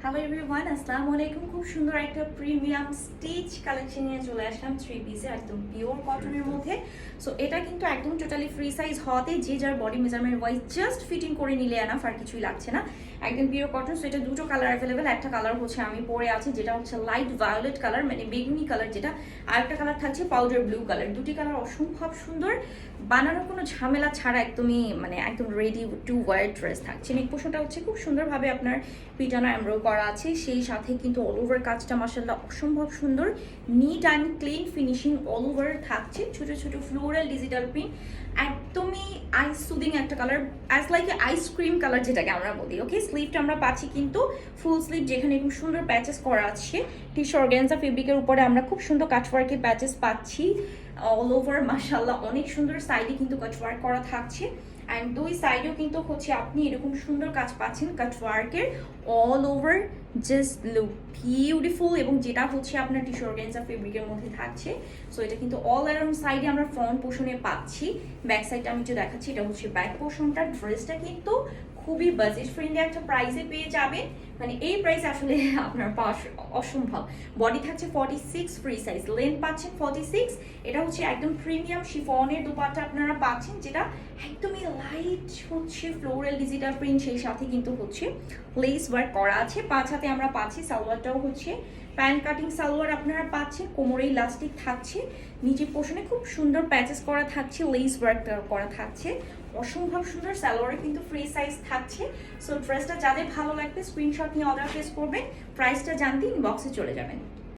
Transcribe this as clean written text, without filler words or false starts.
Hello everyone, আসসালামু আলাইকুম। খুব সুন্দর একটা প্রিমিয়াম স্টিচ কালেকশন নিয়ে চলে আসলাম থ্রি পিসে, একদম পিওর কটনের মধ্যে। সো এটা কিন্তু একদম টোটালি ফ্রি সাইজ হওয়াতে যে যার body measurement wise just fitting করে নিলে এনাফ, আর কিছুই লাগছে না। একদম পিওর কটন। সো এটা দুটো কালার অ্যাভেলেবেল। একটা কালার হচ্ছে আমি পরে আছি, যেটা হচ্ছে লাইট ভায়োলেট কালার, মানে বেগুনি কালার যেটা। আর একটা কালার থাকছে পাউডার ব্লু কালার। দুটি কালার অসম্ভব সুন্দর, বানানোর কোনো ঝামেলা ছাড়া একদমই মানে একদম রেডি টু ওয়ার ড্রেস থাকছে। নেক পোর্শনটা হচ্ছে খুব সুন্দরভাবে আপনার পিটানো এমব্রয়ডারি করা আছে, সেই সাথে কিন্তু অল ওভার কাজটা মাশাআল্লাহ অসম্ভব সুন্দর, neat and clean finishing all over থাকছে। ছোট ছোট ফ্লোরাল ডিজিটাল প্রিন্ট, একদমই আইস সুদিং একটা colour, as like ice cream colour যেটাকে আমরা বলি। ওকে, স্লিভটা আমরা পাচ্ছি কিন্তু ফুল স্লিভ, যেখানে খুব সুন্দর প্যাচেস করা আছে। টিস্যু অর্গানজা ফেব্রিকের উপরে আমরা খুব সুন্দর কাটওয়ার্কের প্যাচেস পাচ্ছি অল ওভার মাশাআল্লাহ, অনেক সুন্দর। সাইডে কিন্তু কাটওয়ার্ক করা থাকছে, অ্যান্ড দুই সাইডেও কিন্তু হচ্ছে আপনি এরকম সুন্দর কাজ পাচ্ছেন কাটওয়ার্কের all over. Just look beautiful. এবং যেটা হচ্ছে আপনার টিস্যু অর্গানজা ফেব্রিকের মধ্যে থাকছে। সো এটা কিন্তু অল অ্যারাউন্ড সাইডে আমরা ফ্রন্ট পোর্শনে পাচ্ছি। ব্যাক সাইডটা আমি একটু দেখাচ্ছি, এটা হচ্ছে ব্যাক পোর্শনটা। ড্রেসটা কিন্তু খুবই বাজেট ফ্রেন্ডলি একটা প্রাইসে পেয়ে যাবেন, মানে এই প্রাইস আসলে আপনার পাওয়া অসম্ভব। বডি থাকছে 46, ফ্রি সাইজ, লেন্থ পাচ্ছেন 46। এটা হচ্ছে একদম প্রিমিয়াম শিফনের দুপাট্টা আপনারা পাচ্ছেন, যেটা একদমই লাইট হচ্ছে ফ্লোরাল ডিজিটাল প্রিন্ট, সেই সাথে কিন্তু হচ্ছে লেস ওয়ার্ক করা আছে। পাঁচ হাতে আমরা পাচ্ছি। সালোয়ারটাও হচ্ছে প্যান্ট কাটিং সালোয়ার আপনারা পাচ্ছেন, কোমরে ইলাস্টিক থাকছে, নিচে পোর্শনে খুব সুন্দর প্যাচেস করা থাকছে, লেস ওয়ার্ক করা থাকছে, অসম্ভব সুন্দর। সালোয়ারে কিন্তু ফ্রি সাইজ থাকছে। সো ড্রেসটা যাদের ভালো লাগবে স্ক্রিনশট নিয়ে অর্ডার প্লেস করবেন। প্রাইসটা জানতে ইনবক্সে চলে যাবেন।